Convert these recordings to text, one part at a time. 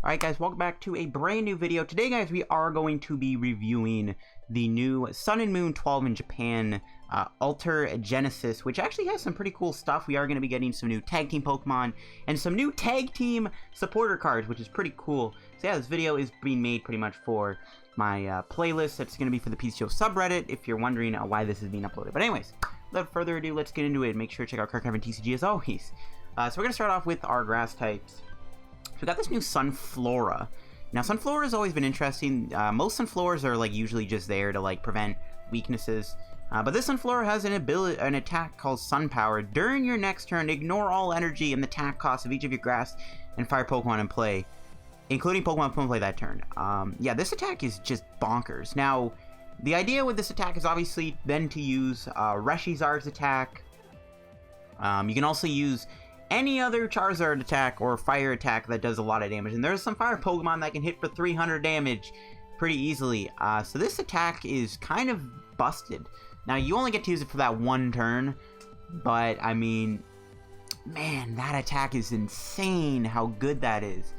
Alright guys, welcome back to a brand new video. Today guys, we are going to be reviewing the new Sun and Moon 12 in Japan Alter Genesis, which actually has some pretty cool stuff. We are going to be getting some new tag team Pokemon and some new tag team supporter cards, which is pretty cool. So yeah, this video is being made pretty much for my playlist. That's going to be for the ptcgo subreddit, if you're wondering why this is being uploaded. But anyways, without further ado, let's get into it. Make sure to check out Crickethoon TCG as always. So we're going to start off with our grass types. So we got this new Sunflora. Now Sunflora has always been interesting. Most Sunfloras are like usually just there to like prevent weaknesses. But this Sunflora has an attack called Sun Power. During your next turn, ignore all energy and the attack cost of each of your grass and fire Pokemon in play, including Pokemon in play that turn. Yeah, this attack is just bonkers. Now, the idea with this attack is obviously then to use Reshizard's attack. You can also use any other Charizard attack or fire attack that does a lot of damage. And there's some fire Pokemon that can hit for 300 damage pretty easily. So this attack is kind of busted. Now, you only get to use it for that one turn. But, I mean, man, that attack is insane how good that is.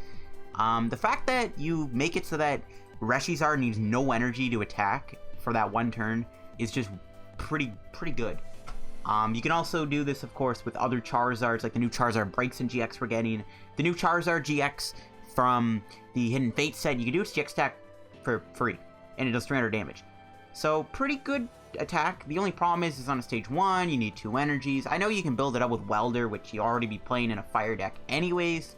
The fact that you make it so that Reshizard needs no energy to attack for that one turn is just pretty good. You can also do this, of course, with other Charizards, like the new Charizard Breaks in GX we're getting. The new Charizard GX from the Hidden Fate set, you can do its GX attack for free, and it does 300 damage. So, pretty good attack. The only problem is it's on a stage 1, you need 2 energies. I know you can build it up with Welder, which you already be playing in a fire deck anyways.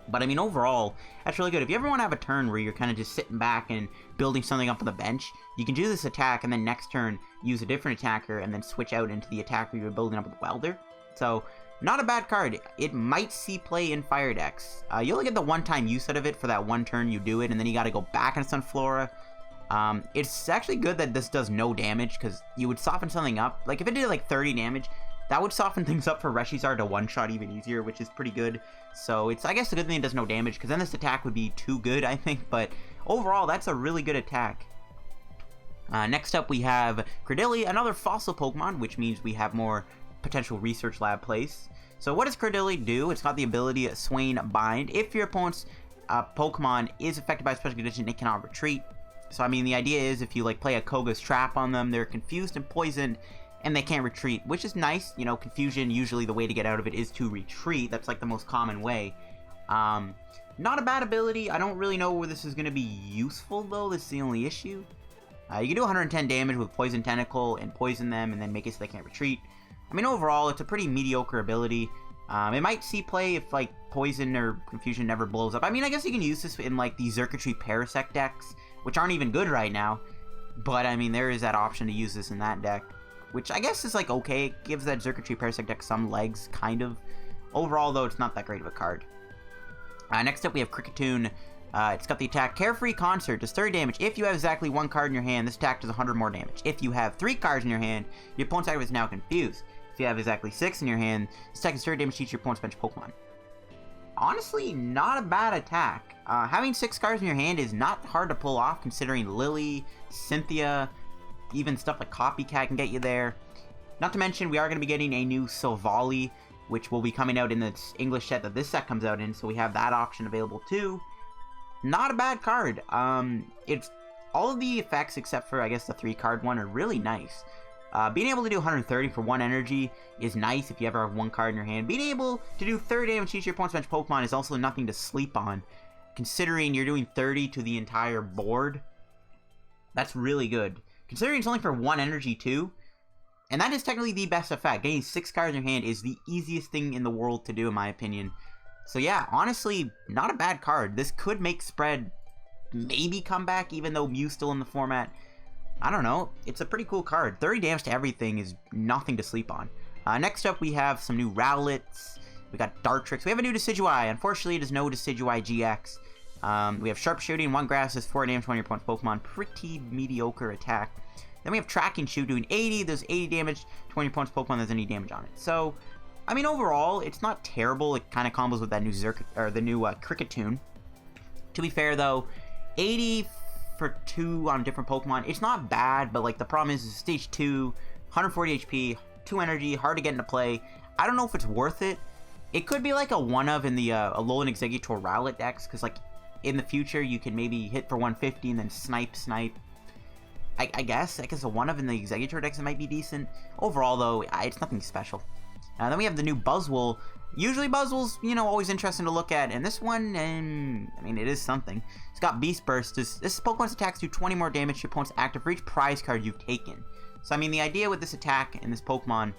But, I mean, overall, that's really good. If you ever want to have a turn where you're kind of just sitting back and building something up on the bench, you can do this attack, and then next turn, use a different attacker, and then switch out into the attacker you're building up with Welder. So, not a bad card. It might see play in fire decks. You only get the one-time use out of it for that one turn you do it, and then you gotta go back into Sunflora. It's actually good that this does no damage, because you would soften something up. Like, if it did, like, 30 damage, that would soften things up for Reshizard to one-shot even easier, which is pretty good. So it's, I guess, a good thing it does no damage, because then this attack would be too good, I think. But overall, that's a really good attack. Next up, we have Credilli, another fossil Pokemon, which means we have more potential research lab place. So what does Credilli do? It's got the ability Swain Bind. If your opponent's Pokemon is affected by a special condition, it cannot retreat. So, I mean, the idea is if you, like, play a Koga's Trap on them, they're confused and poisoned, and they can't retreat, which is nice. You know, confusion, usually the way to get out of it is to retreat. That's like the most common way. Not a bad ability. I don't really know where this is going to be useful, though. This is the only issue. You can do 110 damage with Poison Tentacle and poison them and then make it so they can't retreat. I mean, overall, it's a pretty mediocre ability. It might see play if, like, Poison or Confusion never blows up. I mean, I guess you can use this in, like, the Xurkitree Parasect decks, which aren't even good right now. But, I mean, there is that option to use this in that deck, which I guess is, like, okay. It gives that Xurkitree Parasect deck some legs, kind of. Overall, though, it's not that great of a card. Next up, we have Crickethoon. It's got the attack Carefree Concert, does 30 damage. If you have exactly 1 card in your hand, this attack does 100 more damage. If you have 3 cards in your hand, your opponent's attack is now confused. If you have exactly 6 in your hand, this attack is 30 damage to each of your opponent's bench Pokemon. Honestly, not a bad attack. Having 6 cards in your hand is not hard to pull off, considering Lily, Cynthia, even stuff like Copycat can get you there. Not to mention, we are going to be getting a new Silvally, which will be coming out in the English set that this set comes out in, so we have that option available too. Not a bad card. It's all of the effects except for, I guess, the 3-card one are really nice. Being able to do 130 for 1 energy is nice if you ever have 1 card in your hand. Being able to do 30 damage to each of your opponent's bench Pokemon is also nothing to sleep on, considering you're doing 30 to the entire board. That's really good. Considering it's only for 1 energy too, and that is technically the best effect. Getting 6 cards in your hand is the easiest thing in the world to do, in my opinion. So yeah, honestly, not a bad card. This could make Spread maybe come back, even though Mew's still in the format. I don't know. It's a pretty cool card. 30 damage to everything is nothing to sleep on. Next up, we have some new Rowlets. We got Dartrix. We have a new Decidueye. Unfortunately, it is no Decidueye GX. We have Sharpshooting, 1 grass does 4 damage to one of your opponent's Pokemon. Pretty mediocre attack. Then we have Tracking Shoe doing 80. There's 80 damage to one of your opponent's Pokemon. There's any damage on it. So, I mean, overall, it's not terrible. It kind of combos with that new Crickethoon. To be fair, though, 80 for 2 on different Pokemon, it's not bad, but, like, the problem is stage 2, 140 HP, 2 energy, hard to get into play. I don't know if it's worth it. It could be like a one-of in the Alolan Exeggutor Rowlet decks, because like in the future you can maybe hit for 150 and then snipe. I guess a one-of in the Exeggutor decks might be decent. Overall though, it's nothing special. Then we have the new Buzzle. Usually Buzzle's, you know, always interesting to look at, and this one, I mean, it is something. It's got Beast Burst. This Pokemon's attacks do 20 more damage to your opponent's active for each prize card you've taken. So I mean, the idea with this attack and this Pokemon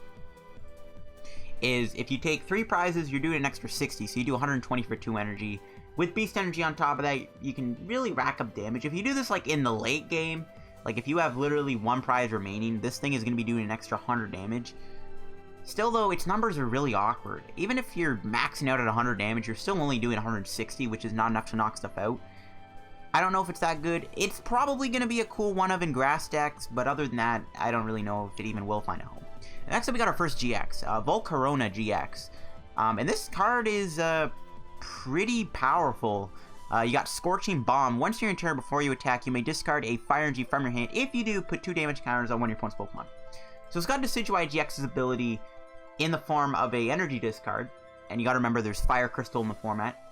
is if you take 3 prizes, you're doing an extra 60, so you do 120 for 2 energy. With Beast Energy on top of that, you can really rack up damage. If you do this like in the late game, like if you have literally 1 prize remaining, this thing is going to be doing an extra 100 damage. Still though, its numbers are really awkward. Even if you're maxing out at 100 damage, you're still only doing 160, which is not enough to knock stuff out. I don't know if it's that good. It's probably going to be a cool one-of in grass decks, but other than that, I don't really know if it even will find a home. Next up, we got our first GX, Volcarona GX. And this card is pretty powerful. You got Scorching Bomb. Once you're in turn before you attack, you may discard a Fire Energy from your hand. If you do, put 2 damage counters on one of your opponent's Pokemon. So it's got Decidueye GX's ability in the form of a energy discard. And you gotta remember there's Fire Crystal in the format.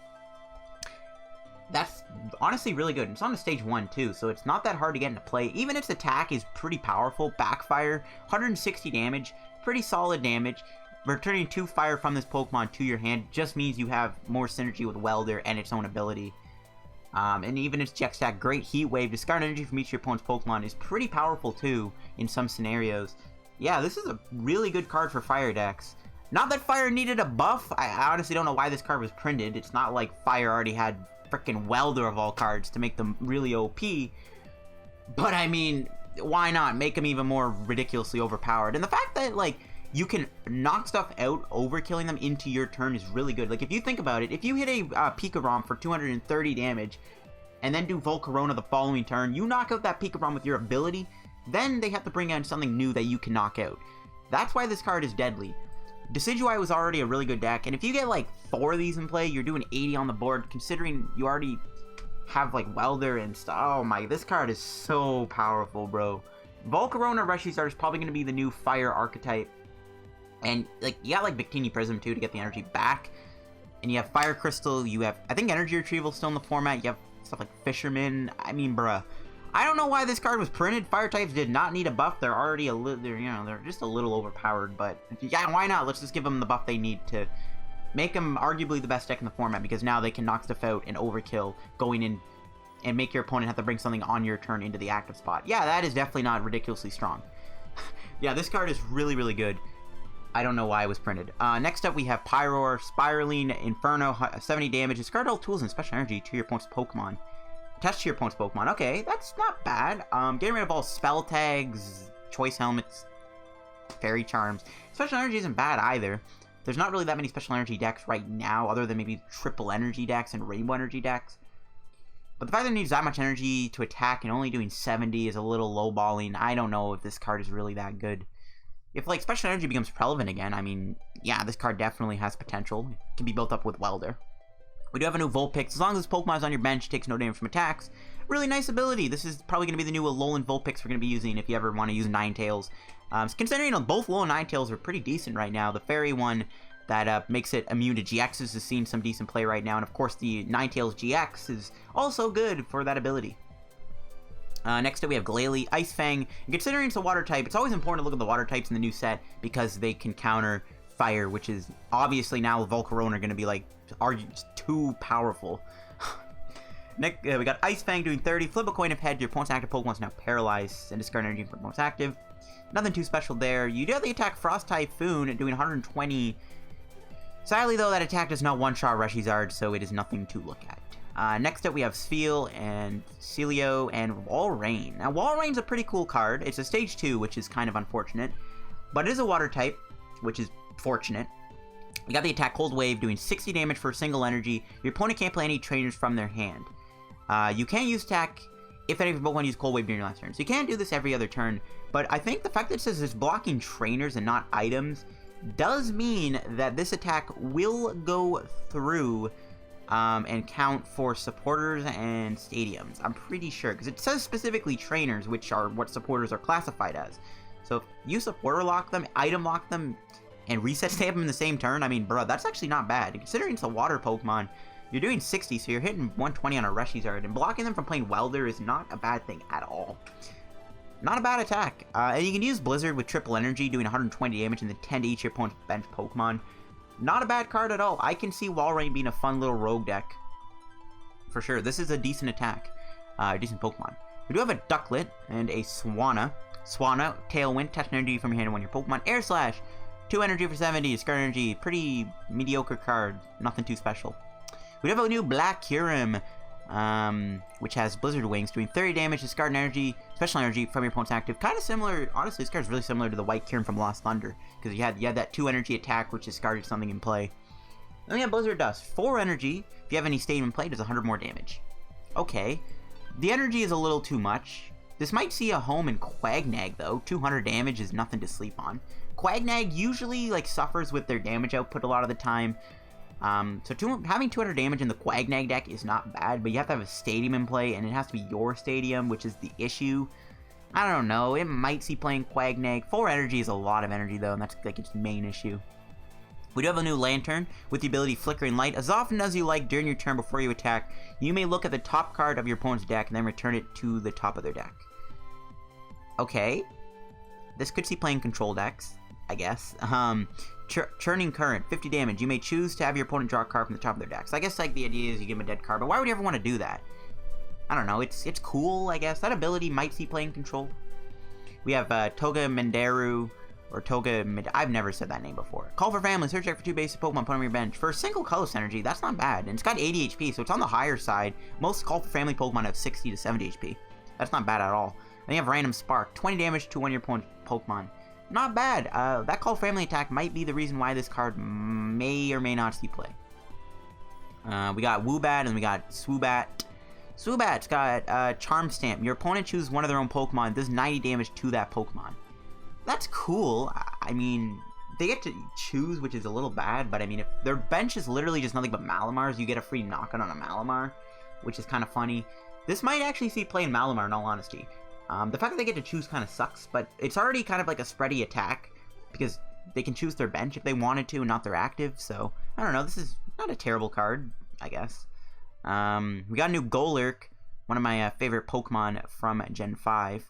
That's honestly really good. It's on the stage 1 too, so it's not that hard to get into play. Even its attack is pretty powerful. Backfire, 160 damage, pretty solid damage. Returning 2 fire from this Pokemon to your hand just means you have more synergy with Welder and its own ability. And even its GX attack, Great Heat Wave, discard energy from each of your opponent's Pokemon, is pretty powerful too in some scenarios. Yeah, this is a really good card for fire decks. Not that fire needed a buff. I honestly don't know why this card was printed. It's not like fire already had freaking Welder of all cards to make them really OP. But I mean, why not make them even more ridiculously overpowered? And the fact that like you can knock stuff out, overkilling them into your turn is really good. Like if you think about it, if you hit a Pikarom for 230 damage and then do Volcarona the following turn, you knock out that Pikarom with your ability, then they have to bring out something new that you can knock out. That's why this card is deadly. Decidueye was already a really good deck, and if you get like 4 of these in play, you're doing 80 on the board, considering you already have like Welder and stuff. Oh my, this card is so powerful, bro. Volcarona Reshizard is probably going to be the new fire archetype. And like you got like Bikini Prism too to get the energy back. And you have Fire Crystal, you have, I think Energy Retrieval still in the format, you have stuff like Fisherman. I mean, bruh. I don't know why this card was printed. Fire types did not need a buff. They're already a little, they're just a little overpowered. But yeah, why not? Let's just give them the buff they need to make them arguably the best deck in the format, because now they can knock stuff out and overkill going in and make your opponent have to bring something on your turn into the active spot. Yeah, that is definitely not ridiculously strong. Yeah, this card is really, really good. I don't know why it was printed. Next up, we have Pyro, Spiraling, Inferno, 70 damage. Discard all tools and special energy to your opponent's Pokemon. Attach to your opponent's Pokemon. Okay, that's not bad. Getting rid of all spell tags, choice helmets, fairy charms. Special energy isn't bad either. There's not really that many special energy decks right now, other than maybe triple energy decks and rainbow energy decks. But the fact that it needs that much energy to attack and only doing 70 is a little lowballing. I don't know if this card is really that good. If like special energy becomes relevant again, I mean, yeah, this card definitely has potential. It can be built up with Welder. We do have a new Vulpix. As long as this Pokemon is on your bench, takes no damage from attacks. Really nice ability. This is probably going to be the new Alolan Vulpix we're going to be using if you ever want to use Ninetails. Considering both Lola Ninetails are pretty decent right now. The Fairy one that makes it immune to GXs is seeing some decent play right now. And of course the Ninetails GX is also good for that ability. Next up we have Galileo, Ice Fang. And considering it's a water type, it's always important to look at the water types in the new set because they can counter fire, which is obviously now Volcarona are going to be like too powerful. Next, we got Ice Fang doing 30. Flip a coin if head. Your opponent's active Pokemon is now paralyzed and discard energy from opponent's active. Nothing too special there. You do have the attack Frost Typhoon doing 120. Sadly though, that attack does not one-shot Reshizard, so it is nothing to look at. Next up we have Spheal and Celio and Walrein. Now Walrein's a pretty cool card. It's a stage 2, which is kind of unfortunate, but it is a water type, which is fortunate. You got the attack Cold Wave doing 60 damage for a single energy. Your opponent can't play any trainers from their hand. You can use attack if any of your Pokemon use Cold Wave during your last turn. So you can't do this every other turn, but I think the fact that it says it's blocking trainers and not items does mean that this attack will go through and count for supporters and stadiums. I'm pretty sure, because it says specifically trainers, which are what supporters are classified as. So if you supporter lock them, item lock them, and reset stamp him in the same turn. I mean, bro, that's actually not bad. Considering it's a water Pokemon, you're doing 60, so you're hitting 120 on a Reshizard, and blocking them from playing Welder is not a bad thing at all. Not a bad attack. And you can use Blizzard with triple energy, doing 120 damage, and then 10 to each your opponent's bench Pokemon. Not a bad card at all. I can see Walrein being a fun little rogue deck. For sure. This is a decent attack. Decent Pokemon. We do have a Ducklet and a Swanna. Swanna, Tailwind, test energy from your hand to one of your Pokemon. Air Slash, 2 energy for 70, Scar energy, pretty mediocre card, nothing too special. We have a new Black Kyurem, which has Blizzard Wings, doing 30 damage, discard energy, special energy from your opponent's active. Kind of similar, honestly, this card's really similar to the White Kyurem from Lost Thunder, because you had that 2 energy attack, which discarded something in play. Then we have Blizzard Dust, 4 energy, if you have any stadium in play, does 100 more damage. Okay, the energy is a little too much. This might see a home in Quagnag, though. 200 damage is nothing to sleep on. Quagnag usually, like, suffers with their damage output a lot of the time. Having 200 damage in the Quagnag deck is not bad, but you have to have a stadium in play, and it has to be your stadium, which is the issue. I don't know. It might see playing Quagnag. 4 energy is a lot of energy, though, and that's, like, its main issue. We do have a new Lantern with the ability Flickering Light. As often as you like during your turn before you attack, you may look at the top card of your opponent's deck and then return it to the top of their deck. Okay. This could see playing control decks, I guess. Churning Current, 50 damage. You may choose to have your opponent draw a card from the top of their deck. So I guess, like, the idea is you give them a dead card, but why would you ever want to do that? I don't know. It's cool, I guess. That ability might see playing control. We have Toga Menderu, or I've never said that name before. Call for Family, search out for 2 basic Pokemon, put them on your bench. For a single colorless energy, that's not bad. And it's got 80 HP, so it's on the higher side. Most Call for Family Pokemon have 60 to 70 HP. That's not bad at all. Then you have Random Spark, 20 damage to one of your opponent's Pokemon. Not bad. That Call for Family attack might be the reason why this card may or may not see play. We got Woobat and we got Swoobat. Swoobat's got Charm Stamp. Your opponent chooses one of their own Pokemon, does 90 damage to that Pokemon. That's cool. I mean, they get to choose, which is a little bad, but I mean, if their bench is literally just nothing but Malamars, you get a free knockout on a Malamar, which is kind of funny. This might actually see play in Malamar, in all honesty. The fact that they get to choose kind of sucks, but it's already kind of like a spready attack, because they can choose their bench if they wanted to, not their active, so, I don't know, this is not a terrible card, I guess. We got a new Golurk, one of my favorite Pokemon from Gen 5.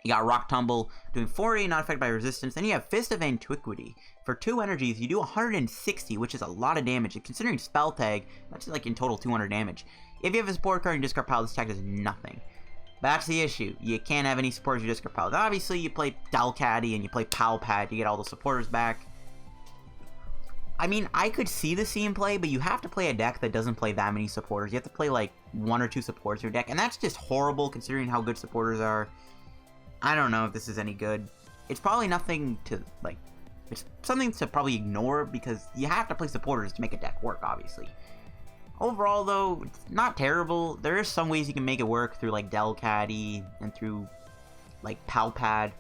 You got Rock Tumble, doing 40, not affected by resistance. Then you have Fist of Antiquity. For 2 energies, you do 160, which is a lot of damage. Considering Spell Tag, that's like in total 200 damage. If you have a support card in your discard pile, this attack does nothing. That's the issue. You can't have any supporters in your discard pile. Obviously, you play Delcatty and you play Palpat, you get all the supporters back. I mean, I could see the scene play, but you have to play a deck that doesn't play that many supporters. You have to play like 1 or 2 supporters in your deck, and that's just horrible considering how good supporters are. I don't know if this is any good. It's probably nothing to, like, it's something to probably ignore because you have to play supporters to make a deck work, obviously. Overall, though, it's not terrible. There is some ways you can make it work through, like, Delcatty and through, like, Palpad.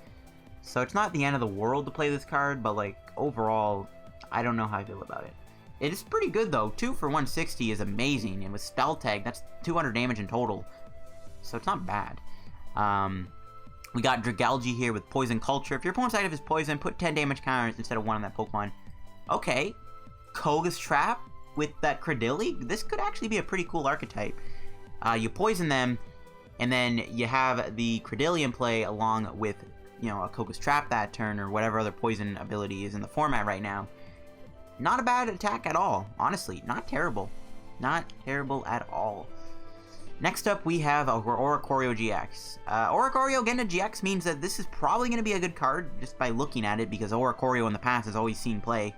So it's not the end of the world to play this card, but, like, overall, I don't know how I feel about it. It is pretty good, though. 2 for 160 is amazing, and with Spell Tag, that's 200 damage in total. So it's not bad. We got Dragalge here with Poison Culture. If your opponent's active is Poison, put 10 damage counters instead of 1 on that Pokemon. Okay. Koga's Trap with that Credilli. This could actually be a pretty cool archetype. You poison them, and then you have the Credilli in play along with, you know, a Koga's Trap that turn, or whatever other poison ability is in the format right now. Not a bad attack at all. Honestly, not terrible. Not terrible at all. Next up, we have Oricorio GX. Oricorio getting a GX means that this is probably going to be a good card, just by looking at it, because Oricorio in the past has always seen play.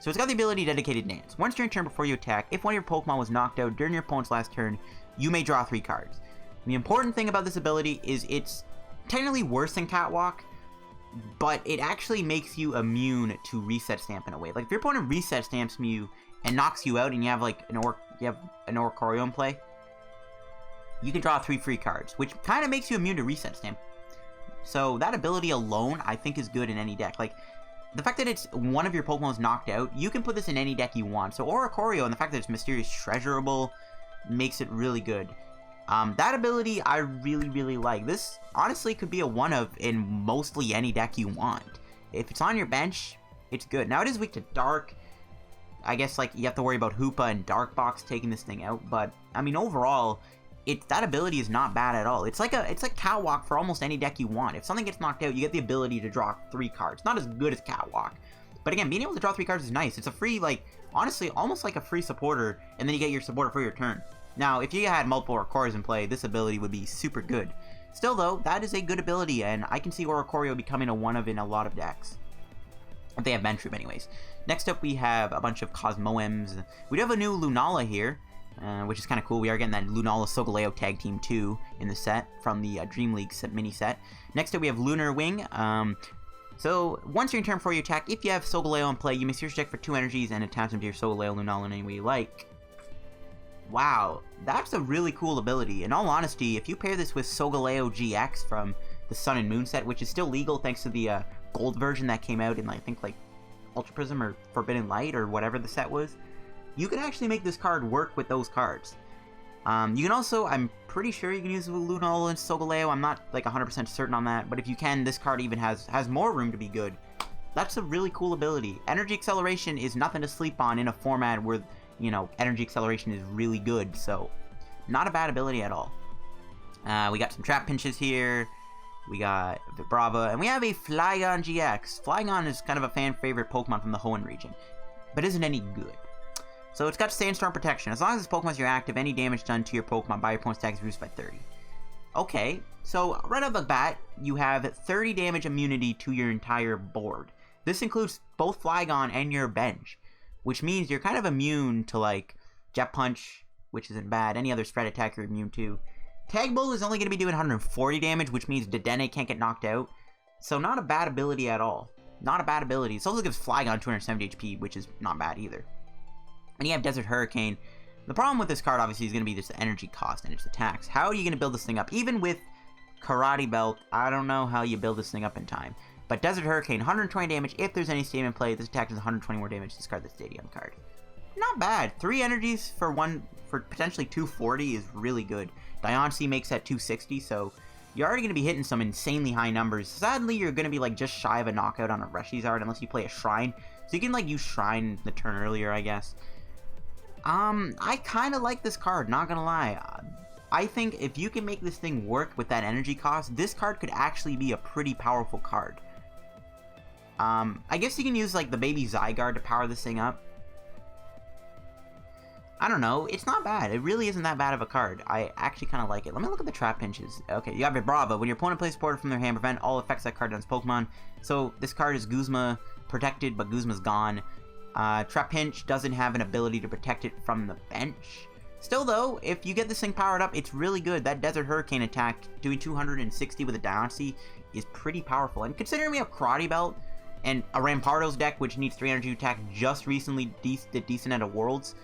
So it's got the ability Dedicated Dance. Once during turn before you attack, if one of your Pokemon was knocked out during your opponent's last turn, you may draw 3 cards. The important thing about this ability is it's technically worse than Catwalk, but it actually makes you immune to Reset Stamp in a way. Like, if your opponent Reset Stamps you and knocks you out, and you have, like, an Oricorio in play, you can draw 3 free cards, which kind of makes you immune to Reset Stamp. So that ability alone, I think, is good in any deck. Like, the fact that it's one of your Pokemon's knocked out, you can put this in any deck you want. So Oricorio, and the fact that it's Mysterious Treasurable, makes it really good. That ability, I really, really like. This, honestly, could be a one-of in mostly any deck you want. If it's on your bench, It's good. Now, it is weak to Dark. I guess, like, you have to worry about Hoopa and Dark Box taking this thing out, but, I mean, overall, that ability is not bad at all. It's like Catwalk for almost any deck you want. If something gets knocked out, you get the ability to draw 3 cards. Not as good as Catwalk, but again, being able to draw 3 cards is nice. It's a free, like, honestly, almost like a free supporter, and then you get your supporter for your turn. Now, if you had multiple Oricoros in play, this ability would be super good. Still, though, that is a good ability, and I can see Oricorio becoming a one-of in a lot of decks. If they have Ventrude, anyways. Next up, we have a bunch of Cosmoems. We do have a new Lunala here, which is kind of cool. We are getting that Lunala Solgaleo Tag Team 2 in the set from the Dream League mini set. Next up, we have Lunar Wing. So, once you're in turn for your attack, if you have Solgaleo in play, you may search your deck for 2 energies and attach them to your Solgaleo Lunala in any way you like. Wow, that's a really cool ability. In all honesty, if you pair this with Solgaleo GX from the Sun and Moon set, which is still legal thanks to the gold version that came out in, I think, like, Ultra Prism or Forbidden Light or whatever the set was, you can actually make this card work with those cards. You can also, I'm pretty sure you can use Lunala and Solgaleo. I'm not, like, 100% certain on that, but if you can, this card even has more room to be good. That's a really cool ability. Energy Acceleration is nothing to sleep on in a format where, you know, Energy Acceleration is really good, so not a bad ability at all. We got some Trap Pinches here. We got Vibrava, and we have a Flygon GX. Flygon is kind of a fan-favorite Pokemon from the Hoenn region, but isn't any good. So it's got Sandstorm Protection. As long as this Pokemon's your active, any damage done to your Pokemon by your opponent's attack is reduced by 30. Okay, so right off the bat, you have 30 damage immunity to your entire board. This includes both Flygon and your bench, which means you're kind of immune to, like, Jet Punch, which isn't bad. Any other spread attack you're immune to. Tag Bull is only going to be doing 140 damage, which means Dedenne can't get knocked out. So not a bad ability at all. Not a bad ability. It also gives Flygon 270 HP, which is not bad either. And you have Desert Hurricane. The problem with this card, obviously, is going to be just the energy cost and its attacks. How are you going to build this thing up? Even with Karate Belt, I don't know how you build this thing up in time. But Desert Hurricane, 120 damage if there's any stadium play. This attack does 120 more damage. Discard the stadium card. Not bad. 3 energies for potentially 240 is really good. Diancie makes that 260, so you're already going to be hitting some insanely high numbers. Sadly, you're going to be, like, just shy of a knockout on a Reshizard unless you play a Shrine. So you can, like, use Shrine the turn earlier, I guess. I kind of like this card, not gonna lie. I think if you can make this thing work with that energy cost, this card could actually be a pretty powerful card. I guess you can use, like, the Baby Zygarde to power this thing up. I don't know, it's not bad. It really isn't that bad of a card. I actually kind of like it. Let me look at the Trap Pinches. Okay, you have Vibrava. When your opponent plays supporter from their hand, prevent all effects that card on its Pokemon. So this card is Guzma protected, but Guzma's gone. Trap Pinch doesn't have an ability to protect it from the bench. Still, though, if you get this thing powered up, it's really good. That Desert Hurricane attack, doing 260 with a Diancie, is pretty powerful. And considering we have Karate Belt and a Rampardos deck, which needs 3 energy attack, just recently did decent at a Worlds,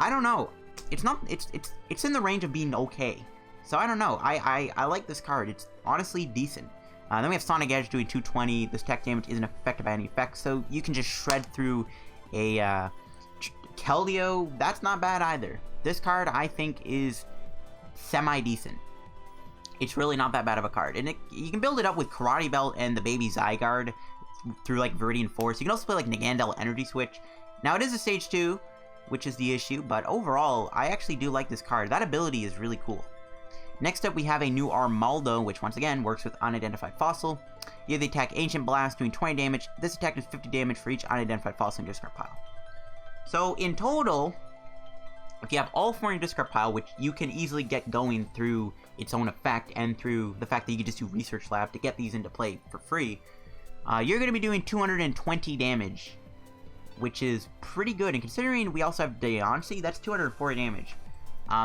I don't know. It's not. It's in the range of being okay. So I don't know. I like this card. It's honestly decent. Then we have Sonic Edge doing 220. This attack damage isn't affected by any effects, so you can just shred through a Keldeo. That's not bad either. This card, I think, is semi-decent. It's really not that bad of a card. And you can build it up with Karate Belt and the Baby Zygarde through, like, Viridian Force. You can also play, like, Nagandel Energy Switch. Now, it is a Stage 2, which is the issue, but overall, I actually do like this card. That ability is really cool. Next up, we have a new Armaldo, which once again works with Unidentified Fossil. You have the attack Ancient Blast, doing 20 damage. This attack does 50 damage for each Unidentified Fossil in your discard pile. So, in total, if you have all 4 in your discard pile, which you can easily get going through its own effect, and through the fact that you can just do Research Lab to get these into play for free, you're going to be doing 220 damage, which is pretty good. And considering we also have Diancie, that's 240 damage.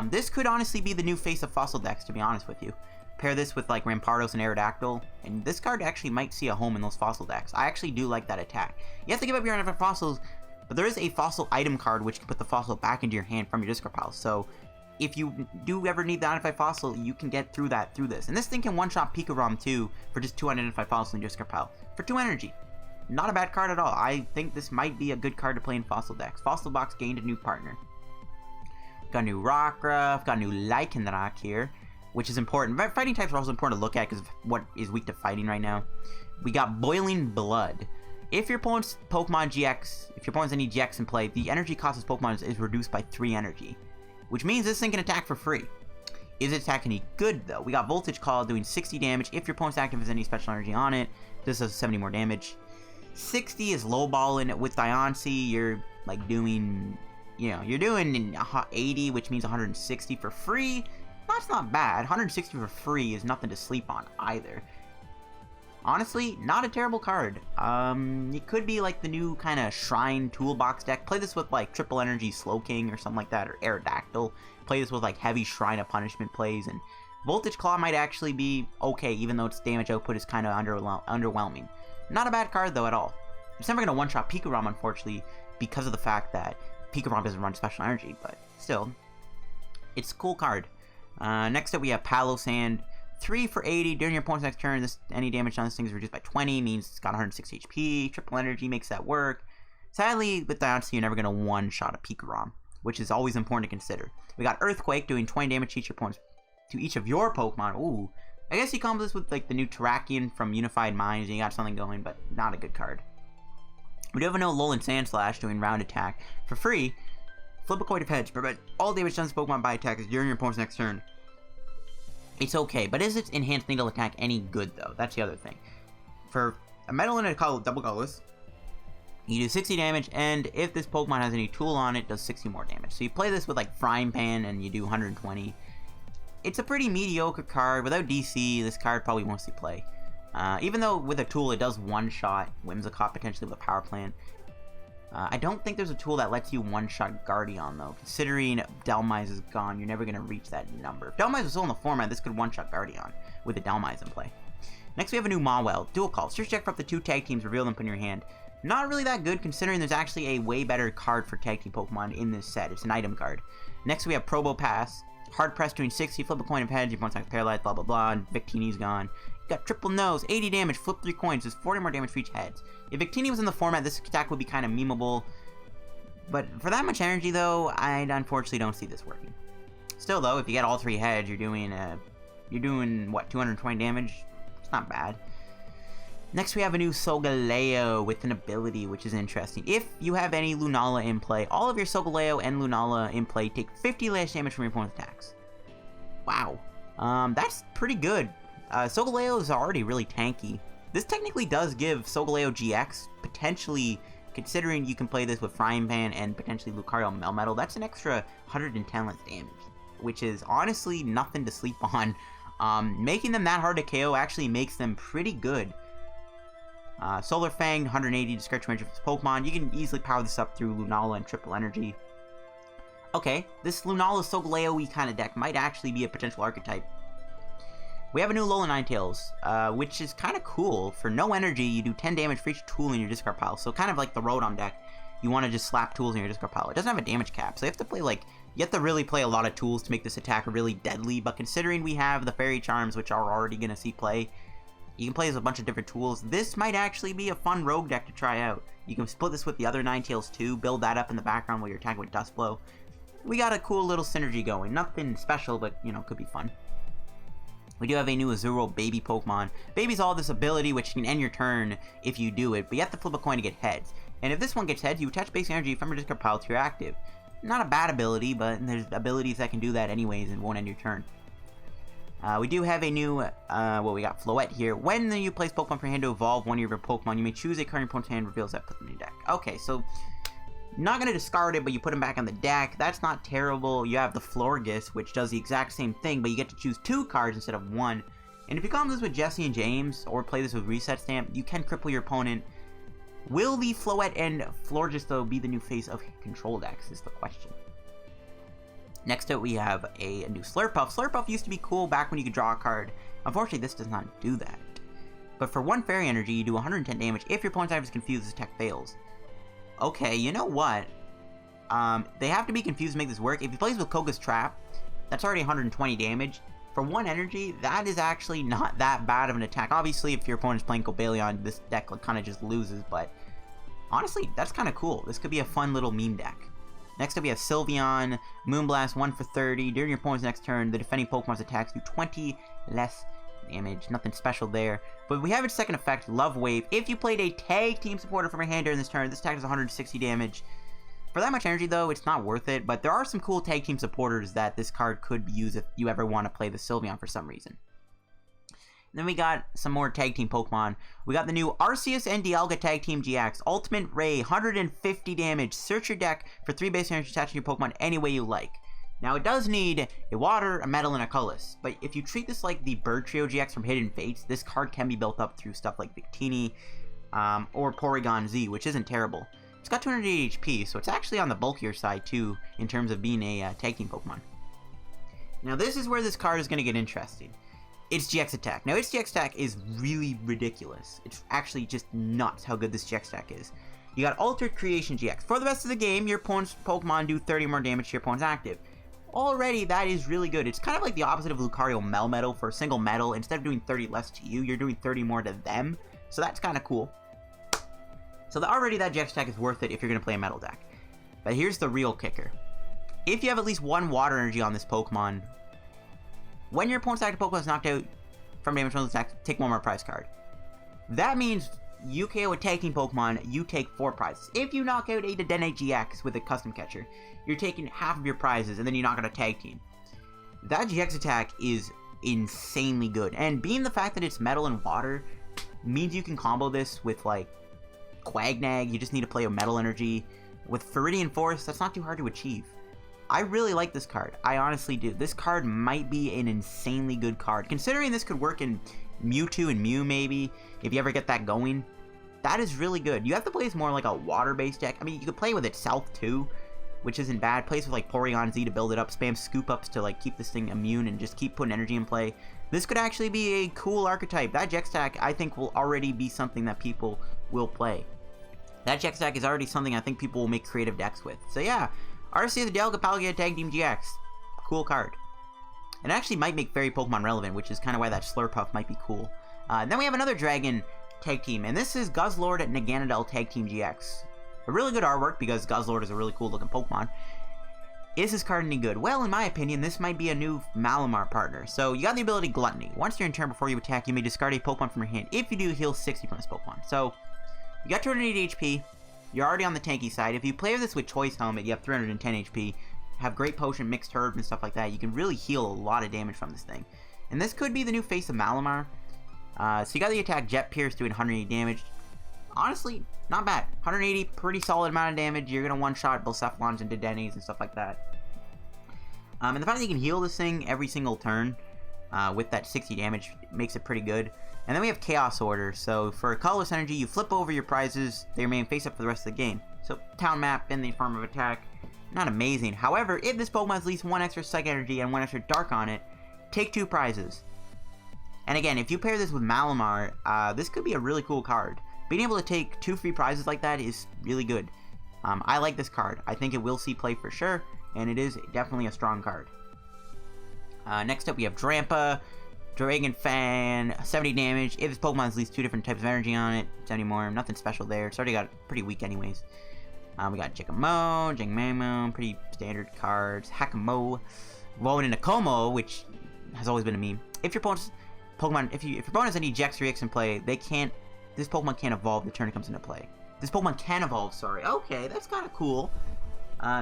This could honestly be the new face of Fossil decks, to be honest with you. Pair this with, like, Rampardos and Aerodactyl, and this card actually might see a home in those Fossil decks. I actually do like that attack. You have to give up your unidentified Fossils, but there is a Fossil item card which can put the Fossil back into your hand from your discard pile. So if you do ever need the unidentified Fossil, you can get through that through this. And this thing can one-shot Pikarom too for just 2 unidentified Fossils in your discard pile for 2 energy. Not a bad card at all. I think this might be a good card to play in Fossil decks. Fossil Box gained a new partner. Got a new Rockruff, got a new Lycanroc here, which is important. Fighting types are also important to look at because of what is weak to fighting right now. We got Boiling Blood. If your opponent's Pokemon GX, if your opponent's any GX in play, the energy cost of this Pokemon is reduced by 3 energy. Which means this thing can attack for free. Is its attack any good, though? We got Voltage Call doing 60 damage. If your opponent's active has any special energy on it, this does 70 more damage. 60 is lowballing it with Diancie. You're, like, doing, you know, you're doing 80, which means 160 for free. That's not bad. 160 for free is nothing to sleep on, either. Honestly, not a terrible card. It could be like the new kind of Shrine Toolbox deck. Play this with like Triple Energy Slowking or something like that, or Aerodactyl. Play this with like heavy Shrine of Punishment plays, and Voltage Claw might actually be okay, even though its damage output is kind of underwhelming. Not a bad card though at all. It's never going to one-shot Pikarom, unfortunately, because of the fact that Pikarom doesn't run Special Energy, but still, it's a cool card. Next up we have Palossand. 3 for 80 during your opponent's next turn. Any damage on this thing is reduced by 20, means it's got 160 HP. Triple Energy makes that work. Sadly, with Diancie, you're never going to one-shot a Pikarom, which is always important to consider. We got Earthquake doing 20 damage to each of your Pokemon. Ooh, I guess you combo this with like the new Terrakion from Unified Minds, and you got something going, but not a good card. We do have a no Alolan Sandslash doing round attack for free. Flip a coin of heads, prevent all damage done to Pokemon by attacks during your opponent's next turn. It's okay, but is its enhanced needle attack any good, though? That's the other thing. For a Metal and a double colorless, you do 60 damage, and if this Pokemon has any tool on it, it does 60 more damage. So you play this with, like, Frying Pan, and you do 120. It's a pretty mediocre card. Without DC, this card probably won't see play. Even though with a tool, it does one-shot Whimsicott, potentially with a Power Plant. I don't think there's a tool that lets you one-shot Guardian, though. Considering Dhelmise is gone, you're never going to reach that number. If Dhelmise was still in the format, this could one-shot Guardian with a Dhelmise in play. Next, we have a new Mawile. Dual Call. Search check for up to 2 tag teams, reveal them, put in your hand. Not really that good, considering there's actually a way better card for tag team Pokemon in this set. It's an item card. Next, we have Probopass. Hard Press doing 60, flip a coin of heads, your opponent's not paralyzed, blah blah blah, and Victini's gone. You got Triple Nose, 80 damage, flip 3 coins, does 40 more damage for each head. If Victini was in the format, this attack would be kind of memeable. But for that much energy, though, I unfortunately don't see this working. Still, though, if you get all 3 heads, you're doing what, 220 damage? It's not bad. Next, we have a new Solgaleo with an ability, which is interesting. If you have any Lunala in play, all of your Solgaleo and Lunala in play take 50 less damage from your opponent's attacks. Wow. That's pretty good. Solgaleo is already really tanky. This technically does give Solgaleo GX, potentially, considering you can play this with Frying Pan and potentially Lucario Melmetal, that's an extra 110 less damage, which is honestly nothing to sleep on. Making them that hard to KO actually makes them pretty good. Solar Fang, 180 discretion range of his Pokemon. You can easily power this up through Lunala and Triple Energy. Okay, this Lunala Solgaleo-y kind of deck might actually be a potential archetype. We have a new Lola Ninetails, which is kind of cool. For no energy, you do 10 damage for each tool in your discard pile. So kind of like the Rotom deck, you want to just slap tools in your discard pile. It doesn't have a damage cap, so you have to play you have to really play a lot of tools to make this attack really deadly. But considering we have the Fairy Charms, which are already going to see play, you can play with a bunch of different tools. This might actually be a fun rogue deck to try out. You can split this with the other Ninetales too, build that up in the background while you're attacking with Dust Blow. We got a cool little synergy going. Nothing special, but, you know, could be fun. We do have a new Azuro Baby Pokemon. Baby's all this ability which can end your turn if you do it, but you have to flip a coin to get heads. And if this one gets heads, you attach basic energy from your discard pile to your active. Not a bad ability, but there's abilities that can do that anyways and won't end your turn. We do have a new, we got Floette here. When you place Pokemon from your hand to evolve one of your Pokemon, you may choose a card in your opponent's hand, reveals that, put them in your deck. Okay, so, not going to discard it, but you put them back on the deck. That's not terrible. You have the Florges, which does the exact same thing, but you get to choose 2 cards instead of 1. And if you combo this with Jesse and James, or play this with Reset Stamp, you can cripple your opponent. Will the Floette and Florges, though, be the new face of control decks, is the question. Next up, we have a new Slurpuff. Slurpuff used to be cool back when you could draw a card. Unfortunately, this does not do that. But for 1 Fairy Energy, you do 110 damage. If your opponent's item is confused, this attack fails. Okay, you know what? They have to be confused to make this work. If he plays with Koga's Trap, that's already 120 damage. For 1 energy, that is actually not that bad of an attack. Obviously, if your opponent's playing Cobalion, this deck kind of just loses, but honestly, that's kind of cool. This could be a fun little meme deck. Next up, we have Sylveon, Moonblast, 1 for 30. During your opponent's next turn, the defending Pokemon's attacks do 20 less damage, nothing special there. But we have its second effect, Love Wave. If you played a tag team supporter from your hand during this turn, this attack does 160 damage. For that much energy, though, it's not worth it, but there are some cool tag team supporters that this card could use if you ever want to play the Sylveon for some reason. Then we got some more tag team Pokemon. We got the new Arceus and Dialga Tag Team GX. Ultimate Ray, 150 damage. Search your deck for 3 base energy attaching your Pokemon any way you like. Now, it does need a Water, a Metal, and a Colorless, but if you treat this like the Bird Trio GX from Hidden Fates, this card can be built up through stuff like Victini or Porygon Z, which isn't terrible. It's got 280 HP, so it's actually on the bulkier side, too, in terms of being a tag team Pokemon. Now, this is where this card is going to get interesting. Its GX attack. Now, its GX attack is really ridiculous. It's actually just nuts how good this GX attack is. You got Altered Creation GX. For the rest of the game, your opponent's Pokemon do 30 more damage to your opponent's active. Already, that is really good. It's kind of like the opposite of Lucario Melmetal. For a single metal, instead of doing 30 less to you, you're doing 30 more to them. So that's kind of cool. So already that GX attack is worth it if you're going to play a metal deck. But here's the real kicker. If you have at least one water energy on this Pokemon, when your opponent's active Pokemon is knocked out from damage from this attack, take one more prize card. That means you KO a tag team Pokemon, you take 4 prizes. If you knock out a Dedenne GX with a custom catcher, you're taking half of your prizes, and then you knock out a tag team. That GX attack is insanely good, and being the fact that it's metal and water means you can combo this with, like, Quagnag. You just need to play a metal energy. With Viridian Force, that's not too hard to achieve. I really like this card. I honestly do. This card might be an insanely good card. Considering this could work in Mewtwo and Mew, maybe, if you ever get that going. That is really good. You have to play this more like a water-based deck. I mean, you could play with itself, too, which isn't bad. Plays with, like, Porygon Z to build it up. Spam Scoop-Ups to, like, keep this thing immune and just keep putting energy in play. This could actually be a cool archetype. That GX attack, I think, will already be something that people will play. That GX attack is already something I think people will make creative decks with. So, yeah. Arceus Dialga Palkia Tag Team GX. Cool card. It actually might make fairy Pokemon relevant, which is kind of why that Slurpuff might be cool. Then we have another Dragon Tag Team, and this is Gus Lord at Naganadel Tag Team GX. A really good artwork, because Gus Lord is a really cool looking Pokemon. Is this card any good? Well, in my opinion, this might be a new Malamar partner. So, you got the ability Gluttony. Once you're in turn before you attack, you may discard a Pokemon from your hand. If you do, heal 60 from this Pokemon. So, you got 280 HP. You're already on the tanky side. If you play this with Choice Helmet, you have 310 HP. Have Great Potion, Mixed Herb, and stuff like that. You can really heal a lot of damage from this thing. And this could be the new face of Malamar. So you got the attack Jet Pierce doing 180 damage. Honestly, not bad. 180, pretty solid amount of damage. You're going to one-shot Bucephalons and Dedennes and stuff like that. And the fact that you can heal this thing every single turn with that 60 damage makes it pretty good. And then we have Chaos Order. So for a colorless energy, you flip over your prizes. They remain face up for the rest of the game. So town map in the form of attack. Not amazing. However, if this Pokemon has at least 1 extra Psychic Energy and 1 extra Dark on it, take 2 prizes. And again, if you pair this with Malamar, this could be a really cool card. Being able to take 2 free prizes like that is really good. I like this card. I think it will see play for sure, and it is definitely a strong card. Next up, we have Drampa, Dragon Fan, 70 damage. If this Pokemon has at least 2 different types of energy on it, 70 more. Nothing special there. It's already got pretty weak anyways. We got Jikamo, Jangmamo, pretty standard cards. Hakamo, rolling into Como, which has always been a meme. If your opponent's Pokemon, if your opponent has any GX or EX in play, this Pokemon can't evolve the turn it comes into play. This Pokemon can evolve, sorry. Okay, that's kind of cool.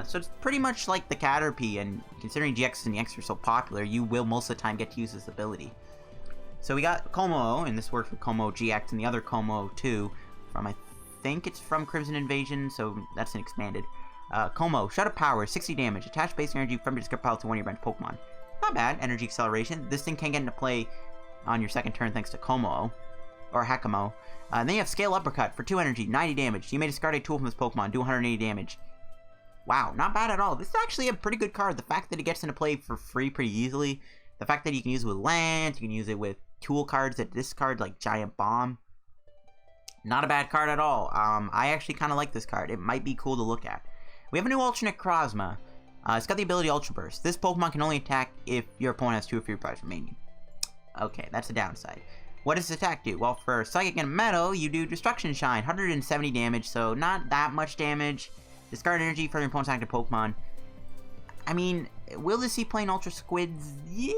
So it's pretty much like the Caterpie, and considering GX and EX are so popular, you will most of the time get to use this ability. So we got Como, and this works with Como GX and the other Como too, from I think it's from Crimson Invasion, so that's an expanded. Como, Shut Up Power, 60 damage, attach base energy from your discard pile to one of your bench Pokemon. Not bad, energy acceleration. This thing can get into play on your second turn thanks to Como, or Hakamo. Then you have Scale Uppercut for 2 energy, 90 damage. You may discard a tool from this Pokemon, do 180 damage. Wow, not bad at all. This is actually a pretty good card. The fact that it gets into play for free pretty easily, the fact that you can use it with lands, you can use it with tool cards that discard, like Giant Bomb. Not a bad card at all. I actually kind of like this card. It might be cool to look at. We have a new alternate Kozma. It's got the ability Ultra Burst. This Pokemon can only attack if your opponent has 2 of your prizes remaining. Okay, that's the downside. What does this attack do? Well, for Psychic and Metal, you do Destruction Shine, 170 damage, so not that much damage. Discard energy from your opponent's active Pokemon. I mean, will this see playing Ultra Squids? Yeah,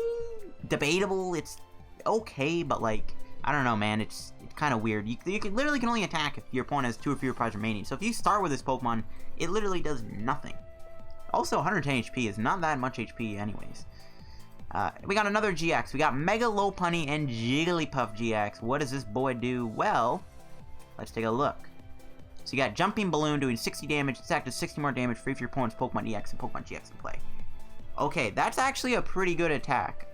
debatable. It's okay, but like, I don't know, man. It's kind of weird. You literally can only attack if your opponent has 2 or fewer prizes remaining. So if you start with this Pokemon, it literally does nothing. Also, 110 HP is not that much HP anyways. We got another GX. We got Mega Lopunny and Jigglypuff GX. What does this boy do? Well, let's take a look. So you got Jumping Balloon doing 60 damage. It's active 60 more damage free for your opponent's Pokemon EX and Pokemon GX in play. Okay, that's actually a pretty good attack.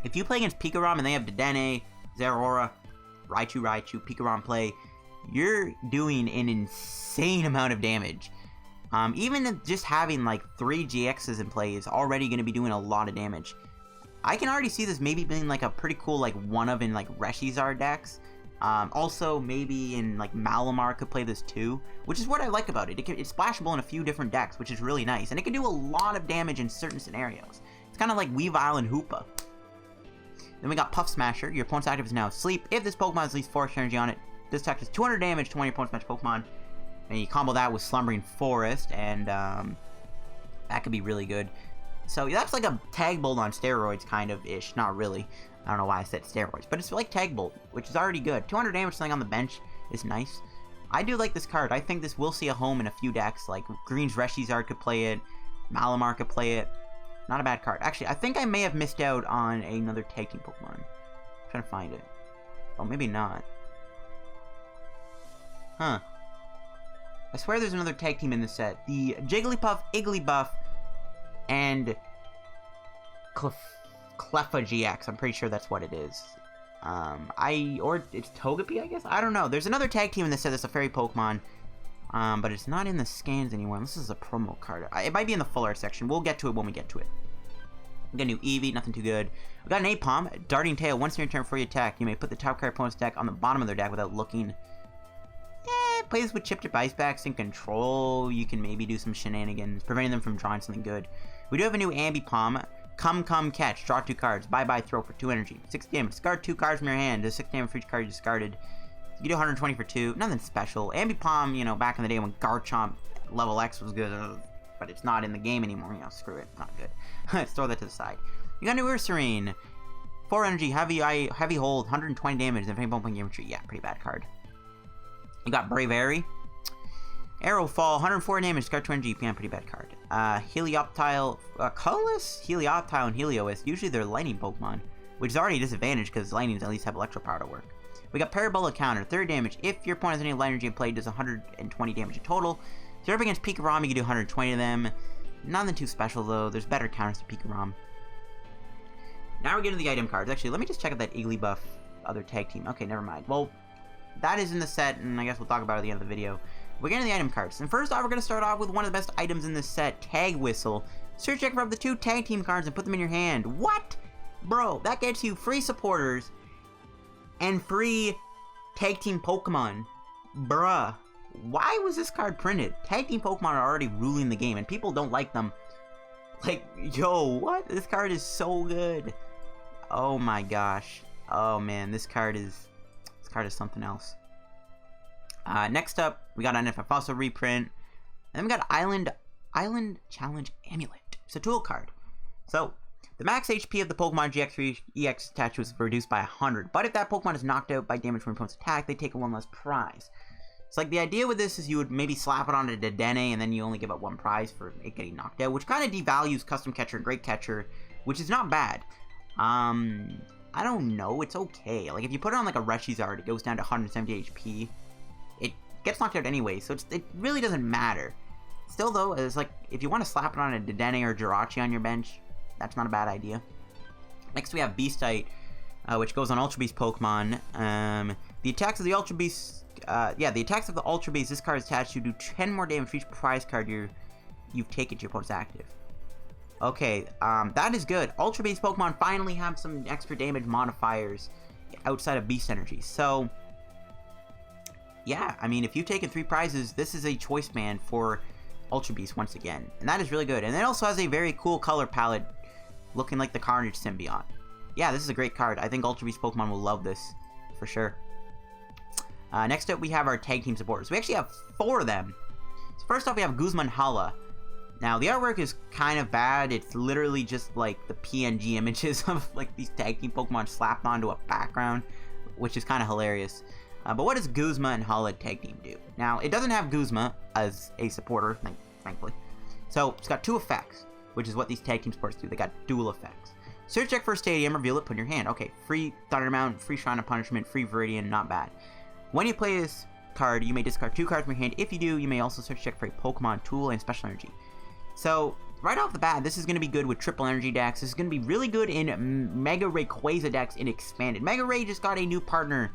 If you play against Pikarom and they have Dedenne, Zeraora, Raichu, Pikarom play, you're doing an insane amount of damage. Even just having like 3 GXs in play is already going to be doing a lot of damage. I can already see this maybe being like a pretty cool like one of in like Reshizar decks. Also, maybe in like Malamar could play this too, which is what I like about it. It's splashable in a few different decks, which is really nice, and it can do a lot of damage in certain scenarios. It's kind of like Weavile and Hoopa. Then we got Puff Smasher. Your opponent's active is now asleep. If this Pokemon has at least 4 extra energy on it, this attack does 200 damage to one of your opponent's match Pokemon. And you combo that with Slumbering Forest, and that could be really good. So that's like a Tag Bolt on steroids, kind of ish. Not really. I don't know why I said steroids, but it's like Tag Bolt, which is already good. 200 damage something on the bench is nice. I do like this card. I think this will see a home in a few decks. Like Green's Reshizard could play it, Malamar could play it. Not a bad card. Actually, I think I may have missed out on another Tag Team Pokemon. I'm trying to find it. Oh, maybe not. Huh. I swear there's another Tag Team in this set. The Jigglypuff, Igglybuff, and Cleffa GX. I'm pretty sure that's what it is. Or it's Togepi, I guess? I don't know. There's another Tag Team in this set that's a fairy Pokemon. But it's not in the scans anymore. This is a promo card. It might be in the full art section. We'll get to it when we get to it. We got a new Eevee, nothing too good. We got an Apom, Darting Tail. Once in your turn before you attack, you may put the top card opponent's deck on the bottom of their deck without looking. Play this with Chip Ice Backs and Control. You can maybe do some shenanigans, preventing them from drawing something good. We do have a new Ambipom, Come Catch. Draw 2 cards. Bye throw for 2 energy. 6 damage. Discard 2 cards from your hand. Does 6 damage for each card you discarded. You do 120 for 2. Nothing special. Ambipom, you know, back in the day when Garchomp level X was good, but it's not in the game anymore. You know, screw it. Not good. Let's throw that to the side. You got a new Ursaring. 4 energy, heavy hold, 120 damage, and Pokemon Geometry. Yeah, pretty bad card. You got Braviary. Arrowfall, 104 damage, discard 2 energy. Yeah, pretty bad card. Helioptile, colorless? Helioptile and Helios. Usually they're lightning Pokemon, which is already a disadvantage because lightnings at least have electro power to work. We got Parabola Counter, 30 damage. If your opponent has any light energy in play, it does 120 damage in total. So if you're up against Pikarom, you can do 120 of them. Nothing too special though. There's better counters to Pikarom. Now we're getting to the item cards. Actually, let me just check out that Igglybuff other tag team. Okay, never mind. Well, that is in the set, and I guess we'll talk about it at the end of the video. We're getting to the item cards. And first off, we're going to start off with one of the best items in this set, Tag Whistle. Search check for up to 2 tag team cards and put them in your hand. What? Bro, that gets you free supporters and free tag team Pokemon. Bruh. Why was this card printed? Tag team Pokemon are already ruling the game, and people don't like them. Like, yo, what? This card is so good. Oh my gosh. Oh man, this card is something else. Next up, we got an NFF Fossil reprint. And then we got Island Challenge Amulet. It's a tool card. So, the max HP of the Pokemon GX3 EX attached was reduced by 100. But if that Pokemon is knocked out by damage from an opponent's attack, they take 1 less prize. So, like, the idea with this is you would maybe slap it onto Dedenne, and then you only give up 1 prize for it getting knocked out, which kind of devalues Custom Catcher and Great Catcher, which is not bad. I don't know, it's okay. Like, if you put it on, like, a Reshizard, it goes down to 170 HP. It gets knocked out anyway, so it really doesn't matter. Still, though, it's like, if you want to slap it on a Dedenne or Jirachi on your bench, that's not a bad idea. Next, we have Beastite, which goes on Ultra Beast Pokemon. The attacks of the Ultra Beast, the attacks of the Ultra Beast, this card is attached to do 10 more damage for each prize card you've taken to your opponent's active. Okay, that is good. Ultra Beast Pokemon finally have some extra damage modifiers outside of Beast Energy. So, yeah, I mean, if you've taken 3 prizes, this is a choice band for Ultra Beast once again. And that is really good. And it also has a very cool color palette looking like the Carnage Symbiont. Yeah, this is a great card. I think Ultra Beast Pokemon will love this, for sure. Next up, we have our tag team supporters. We actually have 4 of them. So first off, we have Guzman Hala. Now, the artwork is kind of bad. It's literally just like the PNG images of like these tag team Pokemon slapped onto a background, which is kind of hilarious. But what does Kozma and Holland tag team do? Now, it doesn't have Kozma as a supporter, thankfully. So, it's got 2 effects, which is what these tag team supports do. They got dual effects. Search deck for a stadium, reveal it, put in your hand. Okay, free Thunder Mountain, free Shrine of Punishment, free Viridian, not bad. When you play this card, you may discard 2 cards from your hand. If you do, you may also search deck for a Pokemon tool and special energy. So, right off the bat, this is going to be good with triple energy decks. This is going to be really good in Mega Rayquaza decks in Expanded. Mega Ray just got a new partner,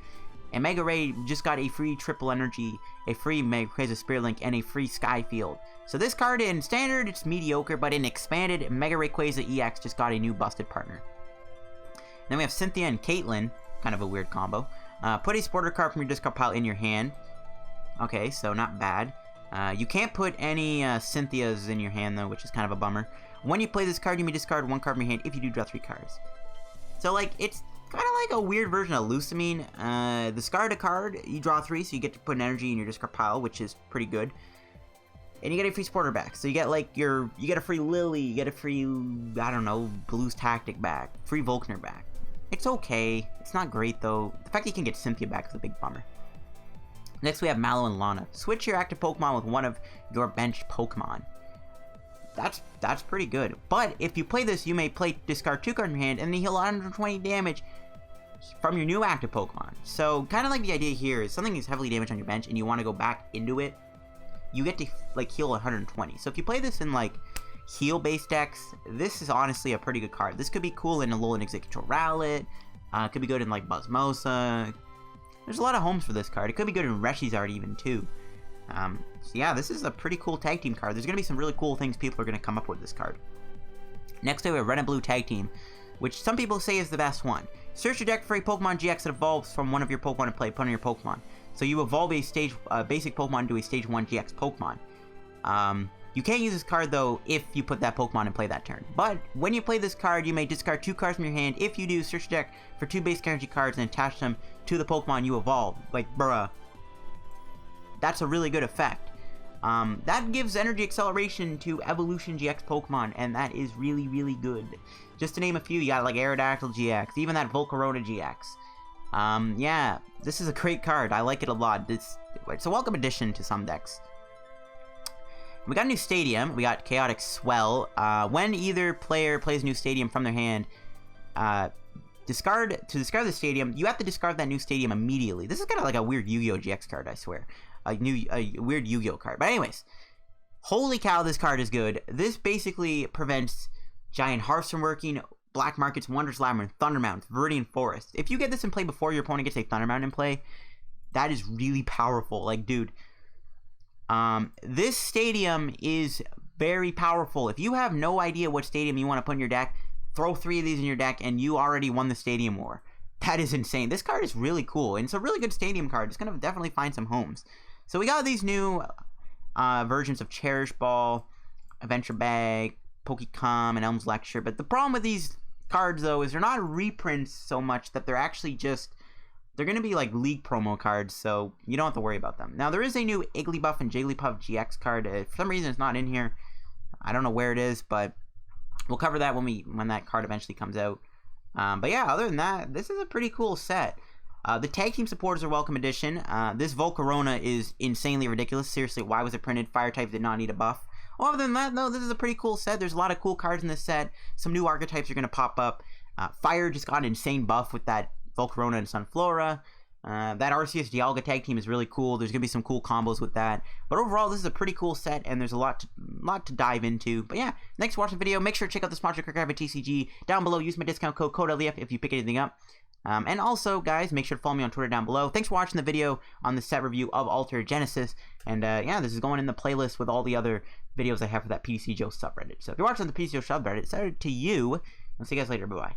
and Mega Ray just got a free triple energy, a free Mega Rayquaza Spirit Link, and a free Skyfield. So this card in Standard, it's mediocre, but in Expanded, Mega Rayquaza EX just got a new busted partner. Then we have Cynthia and Caitlyn, kind of a weird combo. Put a supporter card from your discard pile in your hand. Okay, so not bad. You can't put any Cynthias in your hand, though, which is kind of a bummer. When you play this card, you may discard 1 card from your hand. If you do, draw 3 cards. So, like, it's kind of like a weird version of Lusamine. Discard a card, you draw 3, so you get to put an energy in your discard pile, which is pretty good. And you get a free supporter back. So you get, like, you get a free Lily, you get a free, I don't know, Blues Tactic back, free Volkner back. It's okay. It's not great, though. The fact that you can get Cynthia back is a big bummer. Next, we have Mallow and Lana. Switch your active Pokemon with one of your benched Pokemon. That's pretty good. But if you play this, you may discard 2 cards from your hand and then heal 120 damage from your new active Pokemon. So, kind of like the idea here is something is heavily damaged on your bench and you want to go back into it, you get to, like, heal 120. So if you play this in, like, heal-based decks, this is honestly a pretty good card. This could be cool in Alolan Executor Rowlet. Could be good in, like, Buzzmosa. There's a lot of homes for this card. It could be good in Reshizard even, too. So yeah, this is a pretty cool tag team card. There's going to be some really cool things people are going to come up with this card. Next, we have Red and Blue Tag Team, which some people say is the best one. Search your deck for a Pokemon GX that evolves from one of your Pokemon to play. Put on your Pokemon. So you evolve a basic Pokemon into a Stage 1 GX Pokemon. You can't use this card, though, if you put that Pokemon in play that turn. But when you play this card, you may discard 2 cards from your hand. If you do, search your deck for 2 basic energy cards and attach them to the Pokemon you evolve. Like, bruh. That's a really good effect. That gives energy acceleration to Evolution GX Pokemon, and that is really, really good. Just to name a few, you got, like, Aerodactyl GX, even that Volcarona GX. Yeah, this is a great card. I like it a lot. It's a welcome addition to some decks. We got a new stadium. We got Chaotic Swell. When either player plays a new stadium from their hand, to discard the stadium, you have to discard that new stadium immediately. This is kind of like a weird Yu-Gi-Oh! GX card, I swear. A weird Yu-Gi-Oh! Card. But anyways, holy cow, this card is good. This basically prevents Giant Hearths from working, Black Markets, Wondrous Labyrinth, Thunder Mountains, Viridian Forest. If you get this in play before your opponent gets a Thunder Mountain in play, that is really powerful. Like, dude, this stadium is very powerful. If you have no idea what stadium you want to put in your deck, throw 3 of these in your deck and you already won the stadium war. That is insane. This card is really cool, and it's a really good stadium card. It's going to definitely find some homes. So we got these new versions of Cherish Ball, Adventure Bag, Pokecom, and Elm's Lecture. But the problem with these cards, though, is they're not reprints so much that they're actually just... They're going to be like League promo cards, so you don't have to worry about them. Now, there is a new Igglybuff and Jigglypuff GX card. For some reason, it's not in here. I don't know where it is, but we'll cover that when that card eventually comes out. But yeah, other than that, this is a pretty cool set. The tag team supporters are welcome addition. This Volcarona is insanely ridiculous. Seriously, why was it printed? Fire type did not need a buff. Well, other than that, no, this is a pretty cool set. There's a lot of cool cards in this set. Some new archetypes are going to pop up. Fire just got an insane buff with that Volcarona and Sunflora. That Arceus Dialga tag team is really cool. There's going to be some cool combos with that. But overall, this is a pretty cool set, and there's a lot to dive into. But yeah, thanks for watching the video. Make sure to check out the sponsor, Crickethoon at TCG. Down below, use my discount code LEF if you pick anything up. And also, guys, make sure to follow me on Twitter down below. Thanks for watching the video on the set review of Alter Genesis. And yeah, this is going in the playlist with all the other videos I have for that ptcgo subreddit. So if you're watching the ptcgo subreddit, it's to you. I'll see you guys later. Bye-bye.